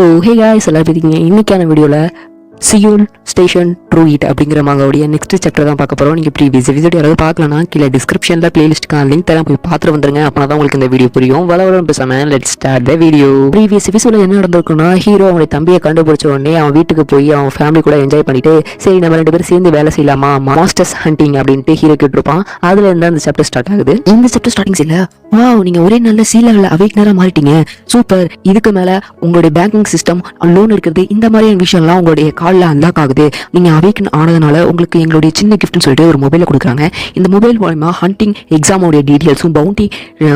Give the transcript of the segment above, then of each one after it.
So hey guys எல்லாரும் பார்த்தீங்க இன்னைக்கான வீடியோவில் சியோல் ஸ்டேஷன் ட்ரூயிட் அப்படிங்கிற மாங்கோடைய நெக்ஸ்ட் சாப்டர் தான் பார்க்க போகிறோம். நீங்கள் ப்ரீவியஸ் வீடியோ யாராவது பார்க்கலன்னா கீழே டிஸ்கிரிப்ஷனில் பிளேலிஸ்ட்டுக்கான லிங்க் தரேன், போய் பார்த்துட்டு வந்துருங்க. அப்போ தான் உங்களுக்கு இந்த வீடியோ புரியும். வளவரம் பேசாமல் let's start the video. Previous எபிசோடில் என்ன நடந்திருக்குன்னா, ஹீரோ அவனுடைய தம்பியை கண்டுபிடிச்ச உடனே அவன் வீட்டுக்கு போய் அவன் ஃபேமிலி கூட என்ஜாய் பண்ணிட்டு, சரி நம்ம 2 பேரும் சேர்ந்து வேலை செய்யலாமா, மாஸ்டர்ஸ் ஹண்டிங் அப்படின்ட்டு ஹீரோ கேட்டிருப்பான். அதில் இருந்தால் அந்த சாப்டர் ஸ்டார்ட் ஆகுது. இந்த சாப்டர் ஸ்டார்டிங் இல்லை, வாவ் நீங்கள் ஒரே நல்ல சீலவில் அவேக்னராக மாறிட்டீங்க, சூப்பர். இதுக்கு மேலே உங்களுடைய பேங்கிங் சிஸ்டம், லோன் எடுக்கிறது, இந்த மாதிரியான விஷயம்லாம் உங்களுடைய காலில் அன்லாக் ஆகுது. நீங்க அவேக்கன் ஆனதுனால உங்களுக்கு எங்களுடைய சின்ன கிஃப்ட்னு சொல்லிட்டு ஒரு மொபைலை கொடுக்குறாங்க. இந்த மொபைல் மூலமா ஹண்டிங் எக்ஸாமோடைய டீட்டெயில்ஸும் பவுண்டி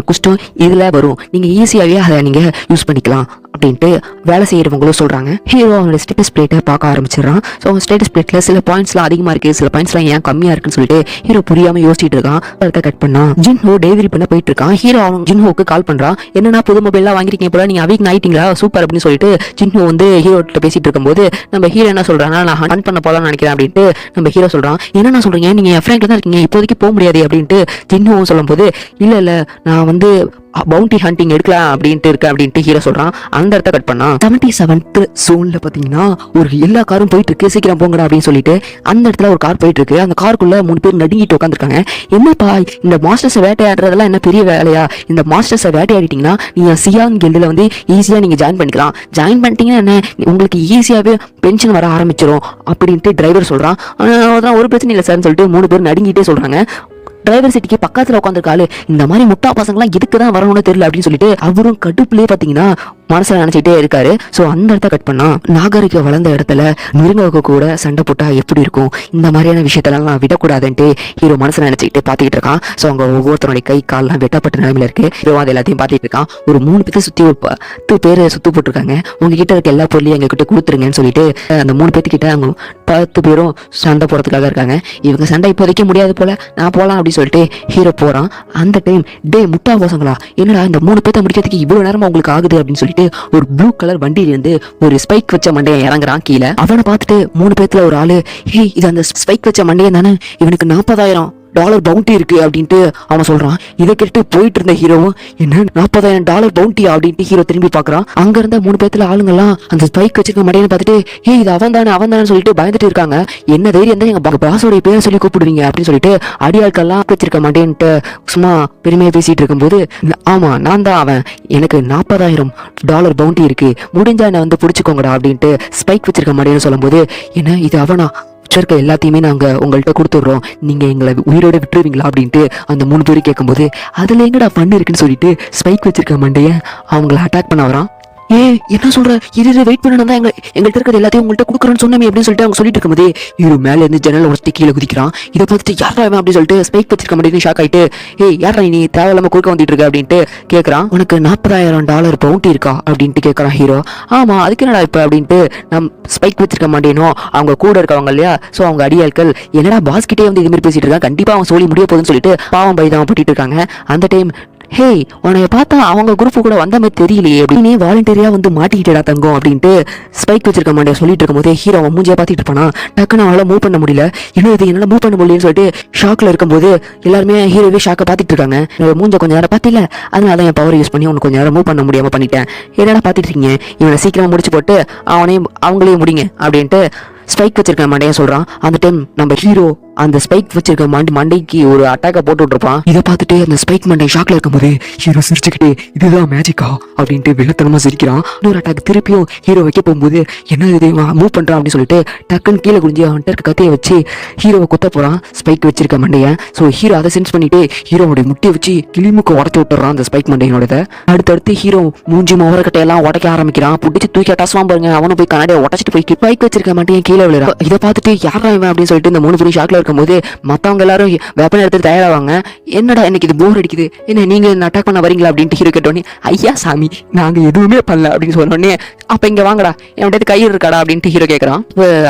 குஸ்டும் இதில் வரும். நீங்க ஈஸியாகவே அதை நீங்க யூஸ் பண்ணிக்கலாம் அப்படின்ட்டு வேலை செய்யறவங்களும் சொல்றாங்க. ஹீரோ அவனோட ஸ்டேட்டஸ் பிளேட்டை பார்க்க ஆரம்பிச்சிடறான். ஸோ அவங்க ஸ்டேட்டஸ் பிளேட்ல சில பாயிண்ட்ஸ்லாம் அதிகமாக இருக்கு, சில பாயிண்ட்ஸ்லாம் ஏன் கம்மியா இருக்குன்னு சொல்லிட்டு ஹீரோ புரியாம யோசிச்சுட்டு இருக்கான். அதை கட் பண்ணா ஜின்ஹோ டெலிவரி பண்ண போயிட்டு இருக்கான். ஹீரோ அவன் ஜின்ஹோக்கு கால் பண்றான். என்னன்னா புது மொபைல்லாம் வாங்கிருக்கீங்க போல, நீங்க அவேக்கன் ஆயிட்டீங்களா, சூப்பர் அப்படின்னு சொல்லிட்டு ஜின்ஹோ வந்து ஹீரோ கிட்ட பேசிட்டு இருக்கும்போது நம்ம ஹீரோ என்ன சொல்றாங்கன்னா, நான் ஹண்ட் பண்ண போலாம்னு நினைக்கிறேன் அப்படின்ட்டு நம்ம ஹீரோ சொல்றான். என்ன சொல்றீங்க, நீங்க என் ஃப்ரெண்ட்ல தான் இருக்கீங்க, இப்போதைக்கு போக முடியாது அப்படின்ட்டு ஜின்ஹோவும் சொல்லும் போது, இல்ல நான் வந்து பவுண்டி ஹண்டிங் எடுக்கலாம் அப்படின்ட்டு இருக்க அப்படின்ட்டு ஹீரோ சொல்றான். அந்த இடத்த கட் பண்ணா 77th ஜோன்ல பாத்தீங்கன்னா ஒரு எல்லா காரும் போயிட்டு இருக்கு, சீக்கிரம் போங்கடா அப்படின்னு சொல்லிட்டு அந்த இடத்துல ஒரு கார் போயிட்டு இருக்கு. அந்த காருக்குள்ள 3 பேர் நடுங்கிட்டு உட்காந்துருக்காங்க. என்னப்பா இந்த மாஸ்டர்ஸை வேட்டையாடுறதெல்லாம் என்ன பெரிய வேலையா, இந்த மாஸ்டர்ஸை வேட்டையாடிட்டீங்கன்னா நீங்க சியாங் கில்டுல வந்து ஈஸியா நீங்க ஜாயின் பண்ணிக்கலாம், ஜாயின் பண்ணிட்டீங்கன்னா என்ன உங்களுக்கு ஈஸியாவே பென்ஷன் வர ஆரம்பிச்சிடும் அப்படின்ட்டு டிரைவர் சொல்றான். ஒரு பிரச்சனை இல்லை சார்னு சொல்லிட்டு 3 பேர் நடுங்கிட்டே சொல்றாங்க. டிரைவர் சீட்டுக்கு பக்கத்துல உட்காந்துருக்காரு. இந்த மாதிரி முட்டா பசங்களாம் எதுக்கு தான் வரணும்னு தெரியல அப்படின்னு சொல்லிட்டு அவரும் கடுப்புலயே பாத்தீங்கன்னா மனசுல நினைச்சிட்டே இருக்காரு. சோ அந்த இடத்த கட் பண்ணா நாகரிக வளர்ந்த இடத்துல மிருங்க கூட சண்டை போட்டா எப்படி இருக்கும், இந்த மாதிரியான விஷயத்தெல்லாம் நான் விடக்கூடாதுன்ட்டு ஹீரோ மனசுல நினைச்சுக்கிட்டு பாத்துக்கிட்டு இருக்கான். சோ அவங்க ஒவ்வொருத்தருடைய கை கால்லாம் வெட்டப்பட்ட நிலைமையில இருக்கு. ஹீரோ அது எல்லாத்தையும் பாத்துட்டு இருக்கான். ஒரு 3 பேர் சுத்தி 10 பேர் சுத்து போட்டிருக்காங்க. உங்ககிட்ட இருக்க எல்லா பொருளையும் எங்க கிட்ட கொடுத்துருங்கன்னு சொல்லிட்டு அந்த 3 பேர்த்துக்கிட்ட அவங்க 10 பேரும் சண்டை போறதுக்காக இருக்காங்க. இவங்க சண்டை இப்போதைக்க முடியாது போல, நான் போலாம் அப்படின்னு சொல்லிட்டு ஹீரோ போறான். அந்த டைம் டே முட்டா பசங்களா, என்னடா இந்த 3 பேர்த்த முடிக்கிறதுக்கு இவ்வளவு நேரமா உங்களுக்கு ஆகுது அப்படின்னு சொல்லிட்டு ஒரு ப்ளூ கலர் வண்டியில இருந்து ஒரு ஸ்பைக் வச்ச மண்டையன் இறங்குறான் கீழே. அவனை பார்த்துட்டு 3 பேர்த்துல ஒரு ஆளு, ஹே இது அந்த ஸ்பைக் வச்ச மண்டையன் தானே, இவனுக்கு $40,000 பவுண்டி இருக்கு அப்படின்ட்டு அவன் சொல்றான். இதை கேட்டு போயிட்டு இருந்த ஹீரோவும், என்ன $40,000 பவுண்டியா அப்படின்ட்டு ஹீரோ திரும்பி பாக்குறான். அங்க இருந்த 3 பேர்த்துல ஆளுங்கெல்லாம் அந்த ஸ்பைக் வச்சிருக்க மடையன்னு பார்த்துட்டு, ஹே இது அவன் தானே சொல்லிட்டு பயந்துட்டு இருக்காங்க. என்ன தைரியம் தான் எங்க பாஸோடைய பேரை சொல்லி கூப்பிடுவீங்க அப்படின்னு சொல்லிட்டு அடியாட்கள்லாம் வச்சிருக்க மாட்டேன்ட்டு சும்மா பெருமையா பேசிட்டு இருக்கும்போது, ஆமா நான் தான் அவன், எனக்கு $40,000 பவுண்டி இருக்கு, முடிஞ்சா என்ன வந்து பிடிச்சிக்கோங்கடா அப்படின்ட்டு ஸ்பைக் வச்சிருக்க மாட்டேன்னு சொல்லும் போது, என்ன இது அவனா, இருக்க எல்லாத்தையுமே நாங்க உங்கள்கிட்ட கொடுத்துடுறோம், நீங்க எங்களை உயிரோட விட்டுருவீங்களா அப்படின்ட்டு அந்த 3 பேரும் கேட்கும்போது, அதுல எங்கடா பண்ணு இருக்குன்னு சொல்லிட்டு ஸ்பைக் வச்சிருக்க மண்டைய அவங்களை அட்டாக் பண்ண வரான். என்ன சொல்ற, இது வெயிட் பண்ணணும் தான் எங்கள்கிட்ட இருக்கிறது எல்லாத்தையும் உங்கள்கிட்ட கொடுக்குறேன்னு சொன்னமே அப்படின்னு சொல்லிட்டு அவங்க சொல்லிட்டு இருக்கும்போது இவரு மேல இருந்து ஜன்னல் உடச்சி கீழே குதிக்கிறான். இதை பார்த்துட்டு யாரா அப்படின்னு சொல்லிட்டு ஸ்பைக் வச்சிருக்க மாட்டேன்னு ஷாக் ஆயிட்டு, யாரா நீ தேவையில்லாம குறுக்க வந்துட்டு இருக்க அப்படின்ட்டு கேட்கறான். உனக்கு $40,000 பவுண்டி இருக்கா அப்படின்ட்டு கேட்கறான் ஹீரோ. ஆமா அதுக்கு என்னடா இப்ப அப்படின்ட்டு நம் ஸ்பைக் வச்சிருக்க மாட்டேனோ அவங்க கூட இருக்கவங்க இல்லையா, சோ அவங்க அடியாட்கள் என்னடா பாஸ் கிட்டே வந்து இது மாதிரி பேசிட்டு இருக்கான், கண்டிப்பா அவன் சொல்லி முடிய போகுதுன்னு சொல்லிட்டு பாவம் பைதான் பட்டிட்டு இருக்காங்க. அந்த டைம், ஹே உன்னைய பார்த்தா அவங்க குரூப் கூட வந்த மாதிரி தெரியலையே அப்படின்னு வாலண்டியரியா வந்து மாட்டிக்கிட்டடா தங்கம் அப்படின்ட்டு ஸ்பைக் வச்சிருக்க மாட்டேன் சொல்லிட்டு இருக்கும்போது ஹீரோ அவன் மூஞ்சியா பார்த்துட்டு இருப்பானா. டக்குன்னு அவனால மூவ் பண்ண முடியல. இது என்னால மூவ் பண்ண முடியலன்னு சொல்லிட்டு ஷாக்ல இருக்கும்போது எல்லாருமே ஹீரோவே ஷாக்கை பார்த்துட்டு இருக்காங்க. மூஞ்ச கொஞ்சம் நேரம் பார்த்தில, அதனால தான் என் பவர் யூஸ் பண்ணி உனக்கு கொஞ்சம் நேரம் மூவ் பண்ண முடியாம பண்ணிட்டேன். என்னடா பார்த்துட்டு இருக்கீங்க, இவனை சீக்கிரமா முடிச்சு போட்டு அவங்களையும் முடிங்க அப்படின்ட்டு ஸ்பைக் வச்சிருக்க மண்டையை சொல்றான். அந்த டைம் நம்ம ஹீரோ அந்த ஸ்பைக் வச்சிருக்க மண்டைக்கு ஒரு அட்டாக்க போட்டு விட்டுருப்பான். இதை பார்த்துட்டு அந்த ஸ்பைக் மண்டை ஷாக்ல இருக்கும்போது ஹீரோ சிரிச்சுக்கிட்டு இதுதான் மேஜிக்கா அப்படின்ட்டு வெள்ளத்தனமா சிரிக்கிறான். இன்னொரு அட்டாக் திருப்பியும் ஹீரோ வைக்க போகும்போது என்ன இது மூவ் பண்றான் அப்படின்னு சொல்லிட்டு டக்குன்னு கீழே குடிஞ்சு அவன்கிட்ட இருக்க கத்தையை வச்சு ஹீரோவை குத்த போறான் ஸ்பைக் வச்சிருக்க மண்டைய. ஸோ ஹீரோ அதை சென்ஸ் பண்ணிட்டு ஹீரோவோட முட்டியை வச்சு கிளிமுக்கு உடச்சு விட்டுறான் அந்த ஸ்பைக் மண்டையோட. அடுத்தடுத்து ஹீரோ மூஞ்சி மோரக்கட்டையெல்லாம் உடைக்க ஆரம்பிக்கிறான். பிடிச்சி தூக்கி அட்டாசுவான் பாருங்க. அவனு போய் கண்ணாடியை உடச்சிட்டு போய் ஸ்பைக் வச்சிருக்க மண்டையை கீழே விழுறான். இதை பார்த்துட்டு யாரா இவன் அப்படின்னு சொல்லிட்டு இந்த 3 பேரும் ஷாக்ல இருக்கும்போது மத்தவங்க எல்லாரும் வெப்பன் எடுத்து தயாராவாங்க. என்னடா எனக்கு இது போர் அடிக்குது, என்ன நீங்க அட்டாக் பண்ண வரீங்களா அப்படின்ட்டு ஹீரோ கேட்டோன்னே, ஐயா சாமி நாங்க எதுவுமே பண்ணல அப்படின்னு சொன்னோடனே, அப்ப இங்க வாங்கடா என்கிட்ட கயிறு இருக்காடா அப்படின்ட்டு ஹீரோ கேட்கறான்.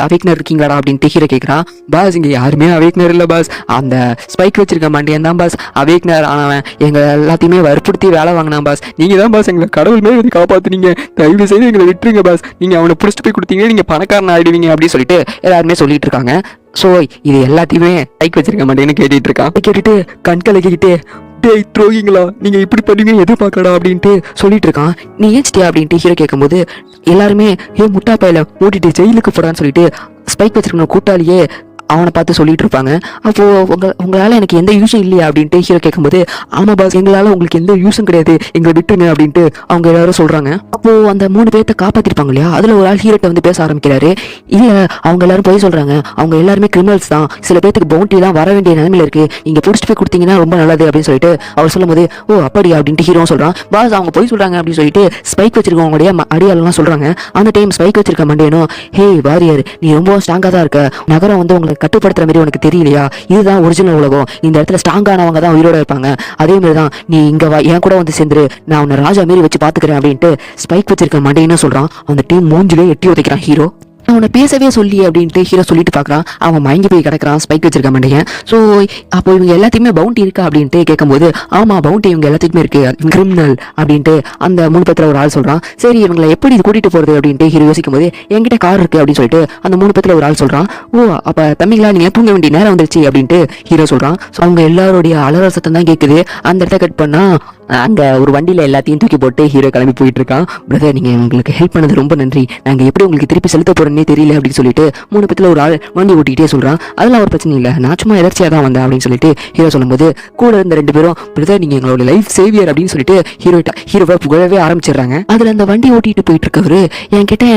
அவேக்னர் இருக்கீங்களாடா அப்படின்ட்டு ஹீரோ கேட்கறான். பாஸ் இங்க யாருமே அவேக்னர் இல்ல பாஸ், அந்த ஸ்பைக் வச்சிருக்க மாட்டேன் தான் பாஸ் அவேக்னர் ஆனவன், எங்க எல்லாத்தையுமே வற்புறுத்தி வேலை வாங்கினான் பாஸ், நீங்க தான் பாஸ் எங்களை கடவுள் மேல காப்பாத்துனீங்க, தயவு செய்து எங்களை விட்டுருங்க பாஸ், நீங்க அவனை பிடிச்சிட்டு போய் கொடுத்தீங்க, நீங்க பணக்காரன் ஆயிடுவீங்க அப்படின்னு சொல்லிட்டு எல்லாருமே சொல்லிட்டு இருக்காங்க. ஸோ இது எல்லாத்தையுமே ஸ்பைக் வச்சிருக்க மாட்டேன்னு கேட்டுட்டு இருக்கான். கேட்டுட்டு கண்களை கேட்டுட்டு டேய் துரோகிங்களா, நீங்க இப்படி பண்ணுவீங்க எதிர்பார்க்கடா அப்படின்ட்டு சொல்லிட்டு இருக்கான். நீ ஏச்சிட்டியா அப்படின்ட்டு ஹீரோ கேட்கும்போது எல்லாருமே முட்டா பையில மூட்டிட்டு ஜெயிலுக்கு போடான்னு சொல்லிட்டு ஸ்பைக் வச்சிருக்கணும் கூட்டாளியே அவனை பார்த்து சொல்லிட்டு இருப்பாங்க. அப்போ உங்களால எனக்கு எந்த யூஸும் இல்லையா அப்படின்ட்டு ஹீரோ கேட்கும்போது ஆமா பாஸ், எங்களால உங்களுக்கு எந்த யூஸும் கிடையாது, எங்களை விட்டுருங்க அப்படின்ட்டு அவங்க எல்லாரும் சொல்றாங்க. அப்போ அந்த 3 பேர்த்த காப்பாத்திருப்பாங்க இல்லையா, அதுல ஒரு ஆள் ஹீரோட்ட வந்து பேச ஆரம்பிக்கிறாரு. இல்ல அவங்க எல்லாரும் போய் சொல்றாங்க, அவங்க எல்லாருமே கிரிமினல்ஸ் தான், சில பேருக்கு பவுண்டி எல்லாம் வர வேண்டிய நிலைமையில இருக்கு, நீங்க புடிச்சிட்டு போய் கொடுத்தீங்கன்னா ரொம்ப நல்லது அப்படின்னு சொல்லிட்டு அவர் சொல்லும்போது ஓ அப்படியா அப்படின்ட்டு ஹீரோ சொல்றான். பாஸ் அவங்க போய் சொல்றாங்க அப்படின்னு சொல்லிட்டு ஸ்பைக் வச்சிருக்கவங்களுடைய அடியாளெல்லாம் சொல்றாங்க. அந்த டைம் ஸ்பைக் வச்சிருக்க மண்டேனும் ஹே வாரியர், நீ ரொம்ப ஸ்ட்ராங்கா தான் இருக்க, நகரம் வந்து உங்களுக்கு கட்டுப்படுத்துற மாதிரி உனக்கு தெரியலையா, இதுதான் ஒரிஜினல் உலகம், இந்த இடத்துல ஸ்ட்ராங்கானவங்க தான் உயிரோட இருப்பாங்க, அதே மாதிரி தான் நீ இங்க வா, என் கூட வந்து சேர்ந்துரு, நான் உன்னை ராஜா மாரி வச்சு பாத்துக்கிறேன் அப்படின்ட்டு ஸ்பைக் வச்சிருக்க மண்டைன்னு சொல்றான். அந்த டீம் மூஞ்சிலே எட்டி உதைக்கிறான் ஹீரோ. அவனை பேசவே சொல்லி அப்படின்ட்டு ஹீரோ சொல்லிட்டு பார்க்குறான். அவன் மயங்கி போய் கிடக்கிறான் ஸ்பைக் வச்சிருக்க மாட்டேன். ஸோ அப்போ இவங்க எல்லாத்தையுமே பவுண்டி இருக்கா அப்படின்ட்டு கேட்கும்போது ஆமா பவுண்டி இவங்க எல்லாத்துக்குமே இருக்கு, கிரிமினல் அப்படின்ட்டு அந்த 3 பேத்துல ஒரு ஆள் சொல்றான். சரி இவங்களை எப்படி இது கூட்டிட்டு போறது அப்படின்ட்டு ஹீரோ யோசிக்கும் போது என்கிட்ட கார் இருக்கு அப்படின்னு சொல்லிட்டு அந்த 3 பேத்துல ஒரு ஆள் சொல்றான். ஓ அப்ப தம்பிங்களா நீங்க தூங்க வேண்டிய நேரம் வந்துருச்சு அப்படின்ட்டு ஹீரோ சொல்றான். ஸோ அவங்க எல்லாருடைய அலற சத்தம் தான் கேட்குது. அந்த இடத்த கட் பண்ணா அங்க ஒரு வண்டியில எல்லாத்தையும் தூக்கி போட்டு ஹீரோ கிளம்பி போயிட்டு இருக்கான். பிரதர் நீங்க உங்களுக்கு ஹெல்ப் பண்ணது ரொம்ப நன்றி, நாங்க எப்படி உங்களுக்கு திருப்பி செலுத்த போறோன்னே தெரியல அப்படின்னு சொல்லிட்டு 3 பேத்துல ஒரு ஆள் வண்டி ஓட்டிக்கிட்டே சொல்றான். அதெல்லாம் ஒரு பிரச்சனை இல்லை, நான் சும்மா எதர்ச்சியா தான் வந்தேன் அப்படின்னு சொல்லிட்டு ஹீரோ சொல்லும்போது கூட இருந்த 2 பேரும் பிரதர் நீங்க எங்களோட லைஃப் சேவியர் அப்படின்னு சொல்லிட்டு ஹீரோவை புகழவே ஆரம்பிச்சிடுறாங்க. அதுல அந்த வண்டி ஓட்டிட்டு போயிட்டு இருக்கவரு என்கிட்ட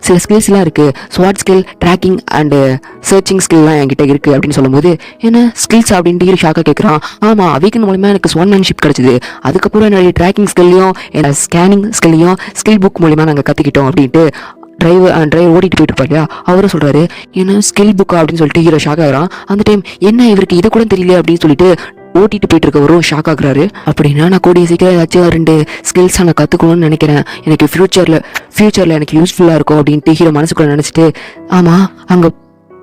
சில ஸ்கில்ஸ் எல்லாம் இருக்கு, ஸ்வாட் ஸ்கில், ட்ராக்கிங் அண்ட் சர்ச்சிங் ஸ்கில்லாம் என்கிட்ட இருக்கு அப்படின்னு சொல்லும்போது என்ன ஸ்கில்ஸ் அப்படின்ட்டு ஹீரோ ஷாக்கா கேட்கறான். ஆமா வீக்கெண்ட் மூலமா எனக்கு ஸ்வான்மேன்ஷிப் கிடைச்சது, அதுக்கப்புறம் என்னுடைய ட்ராக்கிங் ஸ்கில்லையும் ஸ்கேனிங் ஸ்கில்லையும் ஸ்கில் புக் மூலிமா நாங்கள் கற்றுக்கிட்டோம் அப்படின்ட்டு டிரைவர் ஓட்டிட்டு போயிட்டு இருப்பாரு. அவரும் சொல்றாரு என்ன ஸ்கில் புக்கா அப்படின்னு சொல்லிட்டு ஹீரோ ஷாக் ஆகிறான். அந்த டைம் என்ன இவருக்கு இதை கூட தெரியல அப்படின்னு சொல்லிட்டு ஓட்டிட்டு போயிட்டு இருக்கவரும் ஷாக் ஆகுறாரு. அப்படின்னா நான் கூடிய சீக்கிரம் ஏதாச்சும் 2 ஸ்கில்ஸை நான் கற்றுக்கணும்னு நினைக்கிறேன், எனக்கு ஃபியூச்சரில் எனக்கு யூஸ்ஃபுல்லாக இருக்கும் அப்படின்ட்டு ஹீரோ மனசுக்குள்ள நினச்சிட்டு ஆமா அங்கே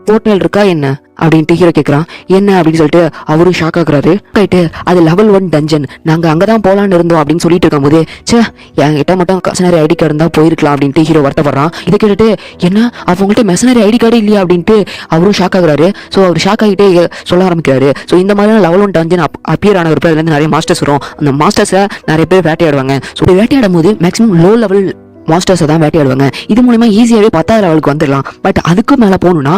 போர்ட்டல் இருக்கா என்ன அப்படின்ட்டு ஹீரோ கேட்குறான். என்ன அப்படின்னு சொல்லிட்டு அவரும் ஷாக் ஆகுறாரு. ரைட்டு அது level 1 டஞ்சன், நாங்கள் அங்கே தான் போகலான்னு இருந்தோம் அப்படின்னு சொல்லிட்டு இருக்கும்போது சே என்கிட்ட மட்டும் மெசனரி ஐடி கார்டு இருந்தால் போயிருக்கலாம் அப்படின்ட்டு ஹீரோ வருத்தப்படுறான். இதை கேட்டுட்டு என்ன அவங்கள்ட்ட மெசனரி ஐடி கார்டு இல்லையா அப்படின்ட்டு அவரும் ஷாக் ஆகுறாரு. ஸோ அவர் ஷாக் ஆகிட்டே சொல்ல ஆரம்பிக்கிறாரு. ஸோ இந்த மாதிரியான level 1 டஞ்சன் அப்பியர் ஆன ஒரு பேர்லேருந்து நிறைய மாஸ்டர்ஸ் வரும், அந்த மாஸ்டர்ஸை நிறைய பேர் வேட்டையாடுவாங்க. ஸோ வேட்டையாடும் போது மேக்ஸிமம் லோ லெவல் மாஸ்டர்ஸை தான் வேட்டையாடுவாங்க. இது மூலிமா ஈஸியாகவே 10வது லெவலுக்கு வந்துடலாம். பட் அதுக்கு மேலே போகணுன்னா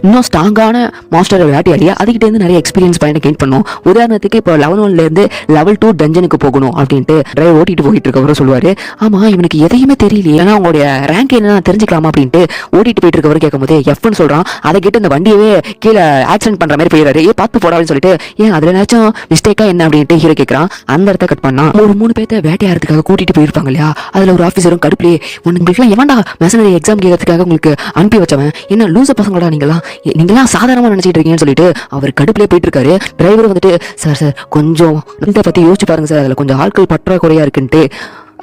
இன்னும் ஸ்ட்ராங்கான மாஸ்டரை வேட்டையாடி அதுக்கிட்டேருந்து நிறைய எக்ஸ்பீரியன்ஸ் பாயிண்ட் கெயின் பண்ணும். உதாரணத்துக்கு இப்போ level 1லேருந்து level 2 டஞ்சனுக்கு போகணும் அப்படின்ட்டு டிரைவர் ஓட்டிட்டு போயிட்டு இருக்கவரும் சொல்லுவார். ஆமாம் இவனுக்கு எதையுமே தெரியலையே, ஏன்னா அவங்களுடைய ரேங்க் என்ன தெரிஞ்சுக்கலாமா அப்படின்ட்டு ஓட்டிட்டு போயிட்டு இருக்கவரும் கேட்கும்போது எஃப்னு சொல்கிறான். அதை கேட்டு இந்த வண்டியவே கீழே ஆக்சிடென்ட் பண்ணுற மாதிரி போயிடுறாரு. பார்த்து போடா அப்படின்னு சொல்லிட்டு ஏன் அதில் ஏதாச்சும் மிஸ்டேக்கா என்ன அப்படின்ட்டு ஹீரோ கேட்குறான். அந்த இடத்த கட் பண்ணா ஒரு 3 பேர்த்த வேட்டையாடுறதுக்காக கூட்டிட்டு போயிருப்பாங்க இல்லையா, அதில் ஒரு ஆஃபீஸரும் கடுப்புலேயே உங்களுக்குலாம் எவன்டா மெசனரி எக்ஸாம் கேட்கறதுக்காக உங்களுக்கு அனுப்பி வச்சவன், என்ன லூச பசங்களா நீங்களாம் சாதாரணமாக நினச்சிட்டு இருக்கீங்கன்னு சொல்லிட்டு அவர் கடுப்புலேயே போயிட்டு இருக்காரு. டிரைவர் வந்துட்டு சார் கொஞ்சம் இதை பற்றி யோசிச்சு பாருங்க சார், அதில் கொஞ்சம் ஆட்கள் பற்றாக்குறையா இருக்குன்ட்டு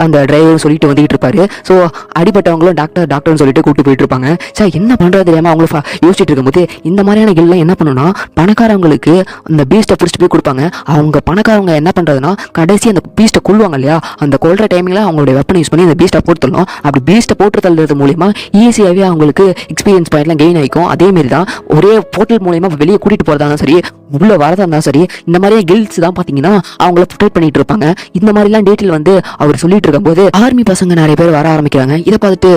அந்த டிரைவர் சொல்லிட்டு வந்துட்டு இருப்பாரு. ஸோ அடிப்பட்டவங்களும் டாக்டர்னு சொல்லிட்டு கூப்பிட்டு போயிட்டு இருப்பாங்க. சார் என்ன பண்ணுறது தெரியாமல் அவங்களும் யோசிச்சுட்டு இருக்கும்போது இந்த மாதிரியான கில்லாம் என்ன பண்ணணும்னா பணக்காரவங்களுக்கு அந்த பீஸ்ட்டை பிடிச்சிட்டு போய் கொடுப்பாங்க. அவங்க பணக்காரவங்க என்ன பண்ணுறதுன்னா கடைசி அந்த பீஸ்ட்டை கொள்வாங்க இல்லையா, அந்த கொள்கிற டைமில் அவங்களுடைய வெப்பனை யூஸ் பண்ணி அந்த பீஸ்ட்டை போட்டுடணும். அப்படி பீஸ்ட்டை போட்டு தள்ளுறது மூலிமா ஈஸியாகவே அவங்களுக்கு எக்ஸ்பீரியன்ஸ் பாயிண்ட்லாம் கெயின் ஆகிக்கும். அதேமாரி தான் ஒரே போர்ட்டல் மூலிமா வெளியே கூட்டிகிட்டு போகிறதாலும் சரி உள்ள வரதா இருந்தாலும் சரி இந்த மாதிரியே கில்ஸ் தான் பார்த்தீங்கன்னா அவங்கள ப்ரொடெக்ட் பண்ணிட்டு இருப்பாங்க. இந்த மாதிரிலாம் டீட்டெயில் வந்து அவர் சொல்லிட்டு இருக்கும்போது ஆர்மி பசங்க நிறைய பேர் வர ஆரம்பிக்கிறாங்க. இதை பார்த்துட்டு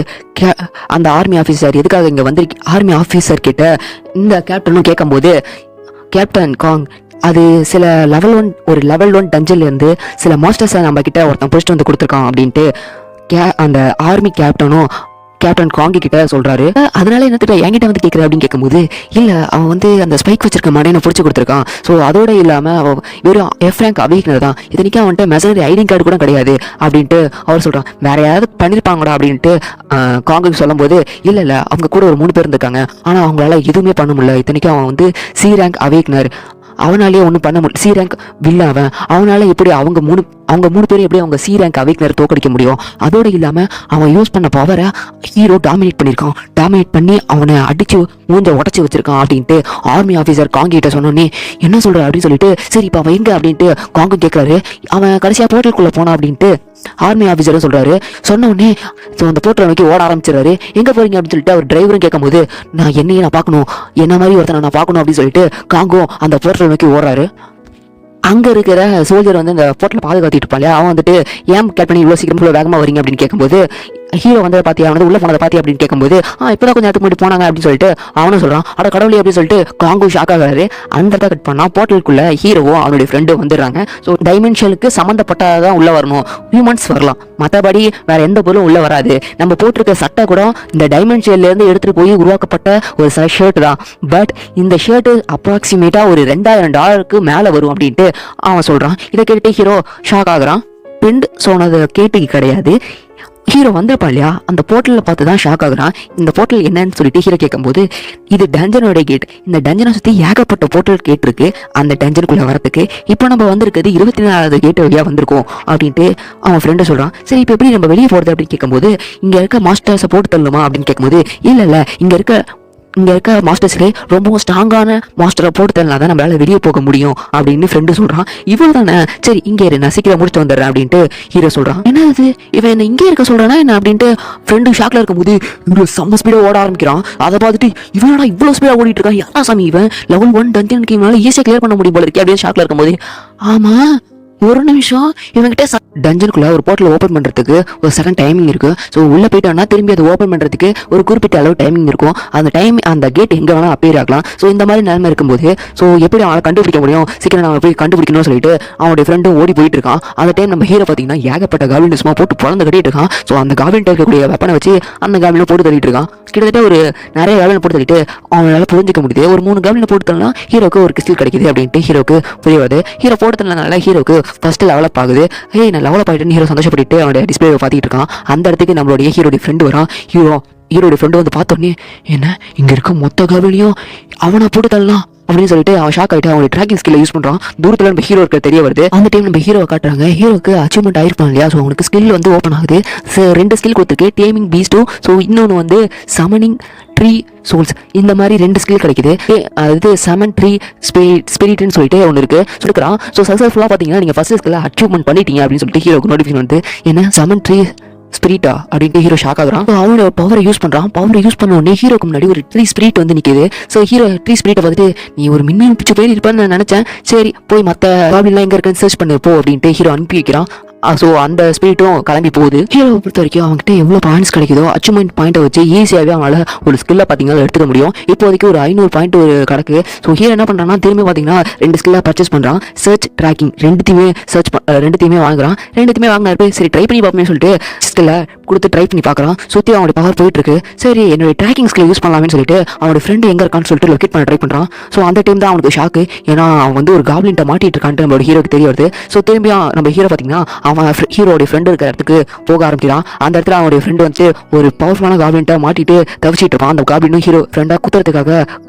அந்த ஆர்மி ஆஃபீஸர் எதுக்காக இங்கே வந்து ஆர்மி ஆஃபீஸர் கிட்ட இந்த கேப்டனும் கேட்கும்போது கேப்டன் காங் அது சில level 1 டஞ்சன்ல இருந்து சில மாஸ்டர்ஸை நம்ம கிட்ட ஒருத்தன் பிடிச்சிட்டு வந்து கொடுத்துருக்கான் அப்படின்ட்டு அந்த ஆர்மி கேப்டன் காங்கி கிட்ட சொல்றாரு. அதனால என்னத்துக்கு என்கிட்ட வந்து கேட்குற அப்படின்னு கேட்கும்போது இல்லை அவன் வந்து அந்த ஸ்பைக் வச்சிருக்க மாட்டேன்னு பிடிச்சி கொடுத்துருக்கான். ஸோ அதோட இல்லாமல் அவன் வெறும் எஃப் ரேங்க் அவேக்னர் தான், இத்தனைக்கும் அவன்கிட்ட மெசனரி ஐடி கார்டு கூட கிடையாது அப்படின்ட்டு அவர் சொல்கிறான். வேற யாராவது பண்ணியிருப்பாங்கடா அப்படின்ட்டு காங்குக்கு சொல்லும்போது இல்லை அவங்க கூட ஒரு 3 பேர் இருந்திருக்காங்க, ஆனால் அவங்களால எதுவுமே பண்ண முடியல, இத்தனைக்கும் அவன் வந்து சி ரேங்க் அவேக்னர், அவனாலேயே ஒன்றும் பண்ண முடியல, சி ரேங்க் வில்ல அவனால எப்படி அவங்க 3 பேரும் எப்படி அவங்க சி ரேங்க் அவேக்னர் தோக்கடிக்க முடியும். அதோடு இல்லாமல் அவன் யூஸ் பண்ண பவரை ஹீரோ டாமினேட் பண்ணி அவனை அடித்து மூஞ்ச உடச்சி வச்சிருக்கான் அப்படின்ட்டு ஆர்மி ஆஃபீஸர் காங்கிட்ட சொன்னோன்னே என்ன சொல்கிற அப்படின்னு சொல்லிட்டு சரி இப்போ அவன் எங்கே அப்படின்ட்டு காங்கு கேட்குறாரு. அவன் கடைசியாக போர்ட்டலுக்குள்ளே போனான் அப்படின்ட்டு ஆர்மி ஆஃபீஸரும் சொல்கிறாரு. சொன்ன உடனே அந்த போர்ட்டலை நோக்கி ஓட ஆரம்பிச்சிடறாரு. எங்கே போகிறீங்க அப்படின்னு சொல்லிட்டு அவர் டிரைவரும் கேட்கும்போது நான் பார்க்கணும், என்ன மாதிரி ஒருத்தனை நான் பார்க்கணும் அப்படின்னு சொல்லிட்டு காங்கும் அந்த போர்ட்டலை நோக்கி ஓடுறாரு. அங்கே இருக்கிற சோல்ஜர் வந்து அந்த போர்ட்டில் பாதுகாத்துட்டு இருப்பான் இல்லையா, அவன் வந்துட்டு ஏன் கேட் பண்ணி இவ்வளோ சீக்கிரம் இவ்வளோ வேகமாக வரீங்க அப்படின்னு கேட்கும்போது ஹீரோ வந்து பார்த்தியா வந்து உள்ள போனதை பார்த்தியா அப்படின்னு கேட்கும்போது இப்போதான் கொஞ்சம் நேரத்துக்கு முன்னாடி போனாங்க அப்படின்னு சொல்லிட்டு அவனும் சொல்கிறான். அட கடவுளே அப்படின்னு சொல்லிட்டு காங்கு ஷாக் ஆகிறாரு. அந்த இடத்த கட் பண்ணால் போர்ட்டலுக்குள்ள ஹீரோவும் அவனுடைய ஃப்ரெண்டும் வந்துடுறாங்க. ஸோ டைமென்ஷனுக்கு சம்மந்தப்பட்டதான் உள்ளே வரணும், ஹியூமன்ஸ் வரலாம், மற்றபடி வேற எந்த பொருளும் உள்ளே வராது. நம்ம போட்டிருக்க சட்டை கூட இந்த டைமென்ஷன்லேருந்து எடுத்துகிட்டு போய் உருவாக்கப்பட்ட ஒரு ஷர்ட் தான். பட் இந்த ஷர்ட்டு அப்ராக்சிமேட்டாக ஒரு $2000 மேலே வரும் அப்படின்ட்டு அவன் சொல்கிறான். இதை கேட்டு ஹீரோ ஷாக் ஆகுறான். ஃப்ரெண்ட் சொன்னதை கேட்டு கிடையாது, ஹீரோ வந்திருப்பா இல்லையா, அந்த போர்ட்டலில் பார்த்து தான் ஷாக் ஆகுறான். இந்த போர்ட்டல் என்னன்னு சொல்லிட்டு ஹீரோ கேட்கும்போது இது டஞ்சனோட கேட், இந்த டஞ்சனை சுற்றி ஏகப்பட்ட போர்ட்டல் கேட் இருக்கு. அந்த டஞ்சனுக்குள்ளே வரத்துக்கு இப்போ நம்ம வந்திருக்கிறது 24வது கேட் வழியாக வந்திருக்கோம் அப்படின்ட்டு அவன் ஃப்ரெண்டு சொல்கிறான். சரி இப்போ எப்படி நம்ம வெளியே போகிறது அப்படின்னு கேட்கும்போது இங்கே இருக்க மாஸ்டர்ஸை போட்டு தள்ளுமா அப்படின்னு கேட்கும்போது இல்லை இங்கே இருக்க மாஸ்டர்ஸ்லேயே ரொம்பவும் ஸ்ட்ராங்கான மாஸ்டரை போட்டு தரலாம் தான் நம்மளால வெளியே போக முடியும் அப்படின்னு ஃப்ரெண்டு சொல்கிறான். இவ்வளோ தானே, சரி இங்கே நான் சீக்கிரம் முடிச்சுட்டு வந்துடுறேன் அப்படின்ட்டு ஹீரோ சொல்கிறான். என்ன இது இவன் என்ன இங்கே இருக்க சொல்கிறானா என்ன அப்படின்ட்டு ஃப்ரெண்டு ஷாக்கில் இருக்கும்போது இவ்வளோ செம்ம ஸ்பீடாக ஓட ஆரம்பிக்கிறான். அதை பார்த்துட்டு இவனடா இவ்வளோ ஸ்பீடாக ஓடிட்டு இருக்கான், யாரா சாமி இவன் level 1 டஞ்சனுக்கு இவனால ஈஸியாக கிளியர் பண்ண முடியும் போல இருக்கே அப்படின்னு ஷாக்கில் இருக்கும்போது ஆமாம் ஒரு நிமிஷம் இவங்கிட்ட டஞ்சனுக்குள்ள ஒரு போர்ட்டல் ஓப்பன் பண்ணுறதுக்கு ஒரு செகண்ட் டைமிங் இருக்குது. ஸோ உள்ளே போயிட்டோன்னா திரும்பி அதை ஓப்பன் பண்ணுறதுக்கு ஒரு குறிப்பிட்ட அளவு டைமிங் இருக்கும். அந்த கேட் எங்கே வேணால் அப்பேர் ஆகலாம். ஸோ இந்த மாதிரி நிலைமை இருக்கும்போது ஸோ எப்படி அவனை கண்டுபிடிக்க முடியும், சீக்கிரம் நம்ம போய் கண்டுபிடிக்கணும்னு சொல்லிட்டு அவனுடைய ஃப்ரெண்டும் ஓடி போயிட்டு இருக்கான். அந்த டைம் நம்ம ஹீரோ பார்த்தீங்கன்னா ஏகப்பட்ட காவிலின்ஸ்மா போட்டு பிறந்து கட்டிட்டு இருக்கான். ஸோ அந்த காவிலின் இருக்கக்கூடிய வெப்பனை வச்சு அந்த காவிலில் போட்டு தள்ளிட்டு இருக்கான். கிட்டத்தட்ட ஒரு நிறைய காவிலின் போட்டு தள்ளிட்டு அவனால புரிஞ்சிக்க முடியுது. ஒரு 3 காவிலின் போட்டு தள்ளனா ஹீரோக்கு ஒரு கிறிஸ்டல் கிடைக்குது அப்படின்ட்டு ஹீரோக்கு புரிய வருது. ஹீரோ போட்டு தள்ளனால ஹீரோக்கு ஃபர்ஸ்ட் லெவலப் ஆகுது. நான் லெவலப் ஆகிட்டு ஹீரோ சந்தோஷப்பட்டு அவனுடைய டிஸ்பிளே பார்த்துட்டு இருக்கான். அந்த இடத்துக்கு நம்மளுடைய ஹீரோடைய ஃப்ரெண்டு வரான். ஹீரோடைய ஃப்ரெண்டு வந்து பார்த்தோன்னே என்ன இங்கே இருக்க மொத்த காவிலையும் அவனை போட்டு தள்ளலாம் அப்படின்னு சொல்லிட்டு அவன் ஷாக் ஆகிட்டு அவனுடைய ட்ராக்கிங் ஸ்கில்லை யூஸ் பண்ணுறான். தூரத்தில் நம்ம ஹீரோ இருக்க தெரிய வருது. அந்த டைம் நம்ம ஹீரோவை காட்டுறாங்க. ஹீரோக்கு அச்சீவ்மெண்ட் ஆயிருப்பான் இல்லையா, ஸோ அவனுக்கு ஸ்கில் வந்து ஓப்பன் ஆகுது. 2 ஸ்கில் கொடுத்துருக்கு, டேமிங் பீஸ்ட் 2, ஸோ இன்னொன்று வந்து சமனிங் ட்ரீ சோல்ஸ், இந்த மாதிரி 2 ஸ்கில் கிடைக்குது. அது சமன் ட்ரீ ஸ்பிரிட்னு சொல்லிட்டு ஒன்று இருக்கு சொல்லிக்கிறான். ஸோ சக்ஸஸ்ஃபுல்லாக பார்த்தீங்கன்னா நீங்கள் ஃபர்ஸ்ட் ஸ்கில்லை அச்சீவ்மெண்ட் பண்ணிட்டீங்க அப்படின்னு சொல்லிட்டு ஹீரோக்கு நோட்டிஃபிகேஷன் வந்து என்ன சமன் ட்ரீ ஸ்பிரிட்டா அப்படின்ட்டு ஹீரோ ஷாக் ஆகுறான். அவனோட பவரை யூஸ் பண்ணுறான். பவரை யூஸ் பண்ண உடனே ஹீரோக்கு முன்னாடி ஒரு ட்ரீ ஸ்பிரிட் வந்து நிற்குது. ஸோ ஹீரோ ட்ரீ ஸ்பிரிட்டை பார்த்துட்டு நீ ஒரு மின்னல் பிடிச்ச போய் இருப்பான்னு நான் நினச்சேன், சரி போய் மற்ற காவிலாம் எங்கே இருக்குன்னு சர்ச் பண்ணு போ அப்படின்ட்டு ஹீரோ அனுப்பி வைக்கிறான். ஸோ அந்த ஸ்பிரிட்டும் கிளம்பி போகுது. ஹீரோவை பொறுத்த வரைக்கும் அவங்ககிட்ட எவ்வளோ பாயிண்ட்ஸ் கிடைக்குதோ அச்சீவ்மெண்ட் பாயிண்ட்டை வச்சு ஈஸியாகவே அவங்களால ஒரு ஸ்கில்லை பார்த்தீங்கன்னா எடுத்துக்க முடியும். இப்போதைக்கு ஒரு 500 பாயிண்ட் ஒரு கிடக்கு. ஸோ ஹீரோ என்ன பண்ணுறான்னா திரும்பி பார்த்தீங்கன்னா 2 ஸ்கில்லாக பர்ச்சேஸ் பண்ணுறான். சர்ச் ட்ராக்கிங் ரெண்டுத்தையுமே வாங்குறான். ரெண்டுத்தையுமே வாங்கினாரு. சரி ட்ரை பண்ணி பார்ப்போம்னு சொல்லிட்டு ஸ்கில்லை கொடுத்து ட்ரை பண்ணி பார்க்குறான். சுற்றி அவனுடைய பவர் போயிட்டு இருக்கு. சரி என்னுடைய ட்ராக்கிங் ஸ்கில் யூஸ் பண்ணலாம்னு சொல்லிட்டு அவனோட ஃப்ரெண்டு எங்கே இருக்கான்னு சொல்லிட்டு லொக்கேட் பண்ண ட்ரை பண்ணுறான். ஸோ அந்த டைம் தான் அவனுக்கு ஷாக்கு. ஏன்னா அவன் வந்து ஒரு காப்ளின்ட்ட மாட்டிட்டு இருக்கான்ட்டு நம்மளோட ஹீரோக்கு தெரிய வருது. ஸோ திரும்பி நம்ம ஹீரோ பார்த்தீங்கன்னா அவன் ஹீரோடைய ஃப்ரெண்டு இருக்கிற இடத்துக்கு போக ஆரம்பிக்கிறான். அந்த இடத்துல அவனுடைய ஃப்ரெண்டு வந்து ஒரு பவர்ஃபுல்லான காப்ளின்ட்ட மாட்டிட்டு தவிச்சிட்டு இருப்பான். அந்த காப்ளினும் ஹீரோ ஃப்ரெண்டாக குத்துறதுக்காக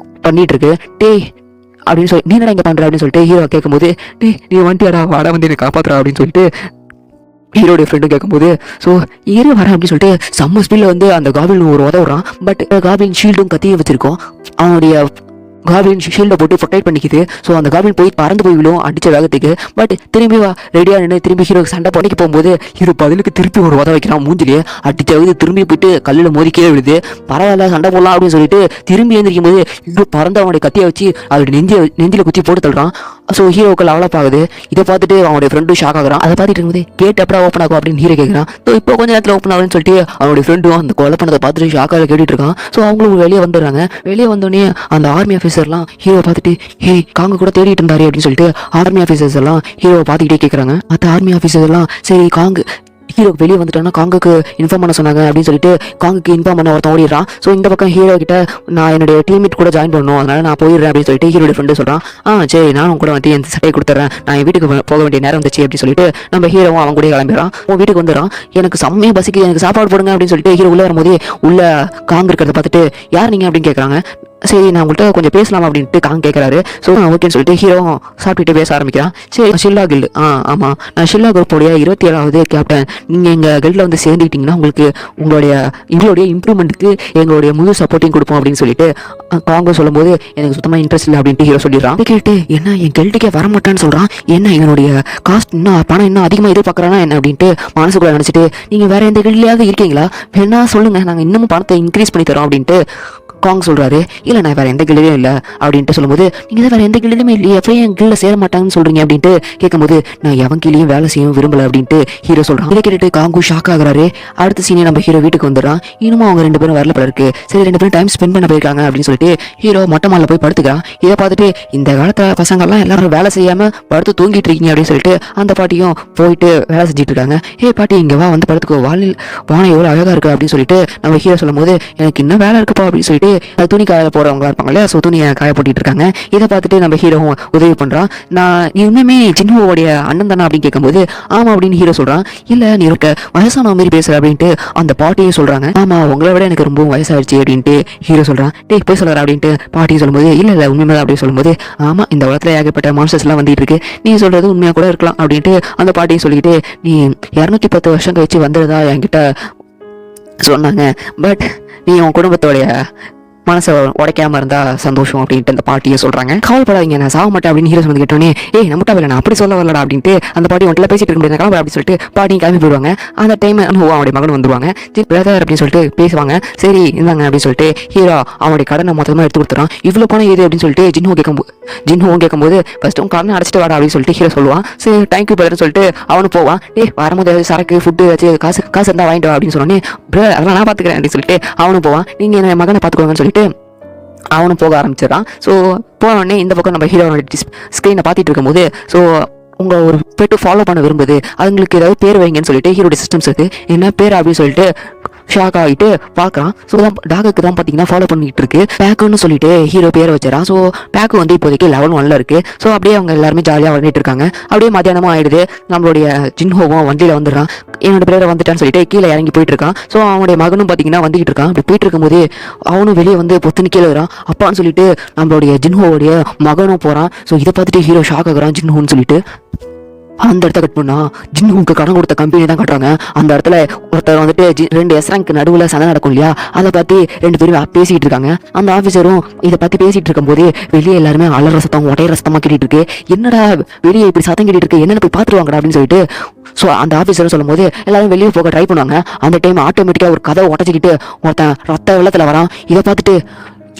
பண்ணிட்டு இருக்கு. அப்படின்னு சொல்லி நீ என்ன இங்கே பண்ணுற அப்படின்னு சொல்லிட்டு ஹீரோ கேட்கும்போது நீ வண்டியாடா வாடா வந்து என்னை காப்பாத்துறா அப்படின்னு சொல்லிட்டு ஹீரோடைய ஃப்ரெண்டு கேட்கும்போது ஸோ வரேன் அப்படின்னு சொல்லிட்டு செம்ம ஸ்பீடில் வந்து அந்த காபின் ஒரு உதவுறான். பட் காபின் ஷீல்டும் கத்தியும் வச்சிருக்கோம். அவனுடைய காபின் ஷீல்டை போட்டு ப்ரொடெக்ட் பண்ணிக்குது. ஸோ அந்த காபின் போய் பறந்து போய் விழும் அடித்த வேகத்துக்கு. பட் திரும்பி ரெடியாக நின்று திரும்பி ஹீரோ சண்டை போட்டிக்கு போகும்போது ஹீரோ பதிலுக்கு திருப்பி ஒரு உதவ வைக்கிறான். மூஞ்சிலே அடித்த வேகத்து திரும்பி போயிட்டு கல்லில் மோதி கீழே விழுது. பரவாயில்ல சண்டை போடலாம் அப்படின்னு சொல்லிட்டு திரும்பி எழுந்திரிக்கும் போது ஹீரோ பறந்து அவனுடைய கத்தியை வச்சு அவருடைய நெஞ்சில் குத்தி போட்டு தள்ளுறான். ஸோ ஹீரோவுக்கு லெவலப் ஆகுது. இதை பார்த்துட்டு அவனுடைய ஃப்ரெண்டும் ஷாக் ஆகுறான். அதை பார்த்துட்டு இருக்கும்போது கேட் எப்படா ஓப்பன் ஆகும் அப்படின்னு ஹீரோ கேட்குறான். ஸோ இப்போ கொஞ்சம் நேரத்தில் ஓப்பன் ஆகுன்னு சொல்லிட்டு அவனுடைய ஃப்ரெண்டும் அந்த கொலை பண்ணதை பார்த்துட்டு ஷாக்காக கேட்டுட்டு இருக்கான். ஸோ அவங்களும் வெளியே வந்துடுறாங்க. வெளியே வந்தோடனே அந்த ஆர்மி ஆஃபீஸர்லாம் ஹீரோ பார்த்துட்டு காங்க கூட தேடிட்டு இருந்தாரு அப்படின்னு சொல்லிட்டு ஆர்மி ஆஃபீஸர்ஸ் எல்லாம் ஹீரோவை பார்த்துக்கிட்டே கேட்குறாங்க. மற்ற ஆர்மி ஆஃபீஸர்ஸ் எல்லாம் சரி ஹீரோக்கு வெளியே வந்துட்டான்னா காங்குக்கு இன்ஃபார்ம் பண்ண சொன்னாங்க அப்படின்னு சொல்லிட்டு காங்குக்கு இன்ஃபார்ம் பண்ண ஒருத்தன் ஓடிடுறான். ஸோ இந்த பக்கம் ஹீரோ கிட்ட நான் என்னுடைய டீம்மேட் கூட ஜாயின் பண்ணணும், அதனால நான் போயிடுறேன் அப்படின்னு சொல்லிட்டு ஹீரோட ஃப்ரெண்டு சொல்கிறான். சரி நானும் கூட வந்து என் சட்டையை கொடுத்துட்றேன், நான் என் வீட்டுக்கு போக வேண்டிய நேரம் வந்துச்சு அப்படின்னு சொல்லிட்டு நம்ம ஹீரோவும் அவன் கூட கிளம்பிடுறான். உன் வீட்டுக்கு வந்துடுறான். எனக்கு செம்மையாக பசிக்கு, எனக்கு சாப்பாடு போடுங்க அப்படின்னு சொல்லிட்டு ஹீரோ உள்ளே வரும்போது உள்ள காங்கு இருக்கிறத பார்த்துட்டு யார் நீங்கள் அப்படின்னு கேட்குறாங்க. சரி நான் உங்கள்கிட்ட கொஞ்சம் பேசலாம் அப்படின்ட்டு காங்க கேட்குறாரு. ஸோ ஓகேன்னு சொல்லிட்டு ஹீரோ சாப்பிட்டுட்டு பேச ஆரம்பிக்கிறான். சரி ஷில்லா கில்டு ஆமாம் நான் ஷில்லா குரூப்போடைய 27வது கேப்டன், நீங்கள் எங்கள் கில்டில் வந்து சேர்ந்துக்கிட்டிங்கன்னா உங்களுடைய இம்ப்ரூவ்மெண்ட்டுக்கு எங்களுடைய முழு சப்போர்ட்டிங் கொடுப்போம் அப்படின்னு சொல்லிட்டு காங்க சொல்லும்போது எனக்கு சுத்தமாக இன்ட்ரெஸ்ட் இல்லை அப்படின்ட்டு ஹீரோ சொல்லிடுறான். கேட்டு என்ன என் கில்டுக்கே வரமாட்டான்னு சொல்கிறான். என்ன என்னுடைய காஸ்ட் பணம் இன்னும் அதிகமாக எதிர்பார்க்குறானா என்ன அப்படின்ட்டு மனசுக்குள்ள நினச்சிட்டு நீங்கள் வேறு எந்த கில்ட்லையாவது இருக்கீங்களா வேணா சொல்லுங்கள், நாங்கள் இன்னமும் பணத்தை இன்க்ரீஸ் பண்ணி தரோம் அப்படின்ட்டு காங் சொல்றாரு, இல்லை நான் வேற எந்த கில்லையும் இல்லை அப்படின்ட்டு சொல்லும்போது, நீங்கள் தான் வேற எந்த கில்லையுமே இல்லையே, அப்புறம் என் கில்ல சேர மாட்டாங்கன்னு சொல்றீங்க அப்படின்ட்டு கேட்கும்போது, நான் எவன் கீழேயும் வேலை செய்ய விரும்பல அப்படின்ட்டு ஹீரோ சொல்றான். இதை கேட்டுட்டு காங்கும் ஷாக் ஆகுறாரு. அடுத்த சீனே நம்ம ஹீரோ வீட்டுக்கு வந்துடுறான். இன்னும் அவங்க 2 பேரும் வரல போல இருக்கு. சரி 2 பேரும் டைம் ஸ்பெண்ட் பண்ண போயிருக்காங்க அப்படின்னு சொல்லிட்டு ஹீரோ மொட்டை மாலில் போய் படுத்துக்கிறான். இதை பார்த்துட்டு இந்த காலத்துல பசங்கள்லாம் எல்லாரும் வேலை செய்யாம படுத்து தூங்கிட்டு இருக்கீங்க அப்படின்னு சொல்லிட்டு அந்த பாட்டியும் போயிட்டு வேலை செஞ்சுட்டு இருக்காங்க. பாட்டி இங்க வா, வந்து படுத்துக்கோ, வானம் எவ்வளவு அழகா இருக்கு அப்படின்னு சொல்லிட்டு நம்ம ஹீரோ சொல்லும் போது, எனக்கு இன்னும் வேலை இருக்குப்பா அப்படின்னு சொல்லிட்டு துணி காய போறவங்களா இருப்பாங்க இல்லையா, ஸோ துணியை காய போட்டுட்டு இருக்காங்க. இதை பார்த்துட்டு நம்ம ஹீரோவும் உதவி பண்றான். நான் இன்னுமே ஜின்ஹோவுடைய அண்ணன் தானே அப்படின்னு கேட்கும்போது, ஆமா அப்படின்னு ஹீரோ சொல்றான். இல்ல நீ இருக்க வயசான மாதிரி பேசுற அப்படின்ட்டு அந்த பாட்டியும் சொல்றாங்க. ஆமா உங்களை விட எனக்கு ரொம்ப வயசாயிடுச்சு அப்படின்ட்டு ஹீரோ சொல்றான். போய் சொல்ற அப்படின்ட்டு பாட்டியும் சொல்லும்போது, இல்ல உண்மைதான் அப்படின்னு சொல்லும்போது, ஆமா இந்த உலகத்துல ஏகப்பட்ட மான்ஸ்டர்ஸ் எல்லாம் வந்துட்டு இருக்கு, நீ சொல்றது உண்மையா கூட இருக்கலாம் அப்படின்ட்டு அந்த பாட்டியும் சொல்லிட்டு, நீ 210 வருஷம் கழிச்சு வந்துடுதா என்கிட்ட சொன்னாங்க, பட் நீ உன் குடும்பத்தோடைய மனசை உடைக்காம இருந்தா சந்தோஷம் அப்படின்ட்டு அந்த பாட்டியை சொல்றாங்க. கவலைப்படாதீங்க நான் சாக மாட்டேன் அப்படின்னு ஹீரோ சொன்னது கேட்டோன்னே, நம்மட்டா இல்லை நான் அப்படி சொல்ல வரலடா அப்படின்ட்டு அந்த பாட்டி ஒன்றில் பேசிட்டு இருக்க முடியாது கிளம்ப அப்படின்னு சொல்லிட்டு பாட்டியும் கிளம்பி போயிடுவாங்க. அந்த டைம் அவனுடைய மகன் வந்துருவாங்க. பிரதர் அப்படின்னு சொல்லிட்டு பேசுவாங்க. சரி இருந்தாங்க அப்படின்னு சொல்லிட்டு ஹீரோ அவனுடைய கடனை மொத்தமாக எடுத்து கொடுத்துறான். இவ்வளோ பணம் எது அப்படின்னு சொல்லிட்டு ஜின்ஹோவும் கேட்கும்போது ஃபர்ஸ்ட் உன் கடனை அடைச்சிட்டு வாடா அப்படின்னு சொல்லிட்டு ஹீரோ சொல்லுவான். சரி தேங்க்யூ பிரதர்னு சொல்லிட்டு அவனு போவான். வரும்போது சரக்கு ஃபுட்டு வச்சு காசு இருந்தால் வாங்கிட்டு வா அப்படின்னு சொன்னோன்னே, பிரதர் அதெல்லாம் நான் பார்த்துக்கிறேன் அப்படின்னு சொல்லிட்டு அவனு போவான். நீங்கள் என் மகனை பார்த்துக்கோங்கன்னு சொல்லிட்டு அவனும் போக ஆரம்பிச்சிடறான். ஸோ போனோடனே இந்த பக்கம் நம்ம ஹீரோனோட ஸ்க்ரீனை பார்த்துட்டு இருக்கும்போது, ஸோ உங்களை ஒரு பெட்டு ஃபாலோ பண்ண விரும்புது, அதுங்களுக்கு ஏதாவது பேர் வைங்கன்னு சொல்லிட்டு ஹீரோட சிஸ்டம்ஸ் இருக்குது. என்ன பேர் அப்படின்னு சொல்லிட்டு ஷாக் ஆகிட்டு பார்க்குறான். ஸோ தான் டாகுக்கு தான் பார்த்தீங்கன்னா ஃபாலோ பண்ணிட்டு இருக்கு. பேக்குன்னு சொல்லிட்டு ஹீரோ பேரை வச்சிடறான். ஸோ பேக்கு வந்து இப்போதைக்கு level 1 இருக்குது. ஸோ அப்படியே அவங்க எல்லாருமே ஜாலியாக விளையாடிட்டு இருக்காங்க. அப்படியே மத்தியானமும் ஆயிடுது. நம்மளுடைய ஜின்ஹோவும் வண்டியில் வந்துடுறான். என்னோட பேரை வந்துட்டான்னு சொல்லிட்டு கீழே இறங்கி போயிட்டு இருக்கான். ஸோ அவனுடைய மகனும் பார்த்தீங்கன்னா வந்துகிட்டு இருக்கான். அப்படி போயிட்டு இருக்கும்போது அவனும் வெளியே வந்து பொத்துன்னு கீழே வரான். அப்பான்னு சொல்லிட்டு நம்மளுடைய ஜின்ஹோவுடைய மகனும் போகிறான். ஸோ இதை பார்த்துட்டு ஹீரோ ஷாக் ஆகுறான் ஜின்ஹோன்னு சொல்லிட்டு. அந்த இடத்த கட் பண்ணா ஜின்ஹோவுக்கு கடன் கொடுத்த கம்பெனி தான் கட்டுறாங்க. அந்த இடத்துல ஒருத்தர் வந்துட்டு 2 S-rank நடுவில் சண்டை நடக்கும் இல்லையா, அதை பற்றி 2 பேரும் பேசிக்கிட்டு இருக்காங்க. அந்த ஆஃபீஸரும் இதை பற்றி பேசிகிட்டு இருக்கும்போது வெளியே எல்லாருமே அலற சத்தம் ஒடையிற சத்தமாக கேட்டுட்டு இருக்கு. என்னடா வெளியே இப்படி சத்தம் கேட்டுட்டு இருக்கு, என்னென்ன போய் பார்த்துருவாங்கடா அப்படின்னு சொல்லிட்டு ஸோ அந்த ஆஃபீஸரும் சொல்லும் போது எல்லாரும் வெளியே போக ட்ரை பண்ணுவாங்க. அந்த டைம் ஆட்டோமேட்டிக்காக ஒரு கதை உடச்சிக்கிட்டு ஒருத்தன் ரத்த வெள்ளத்தில் வரான். இதை பார்த்துட்டு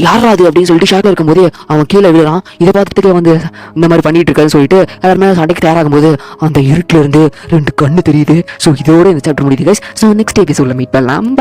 யாரா அது அப்படின்னு சொல்லிட்டு ஷாக்ல இருக்கும்போது அவன் கீழே விழுறான். இதை பார்த்துட்டு வந்து இந்த மாதிரி பண்ணிட்டு இருக்கான்னு சொல்லிட்டு எல்லாருமே சண்டைக்கு தயாராகும் போது அந்த இருட்டுல இருந்து 2 கண்ணு தெரியுது. ஸோ இதோட இந்த சாப்டர் முடியுது. ஸோ நெக்ஸ்ட் எபிசோட்ல மீட் பண்ணலாம்.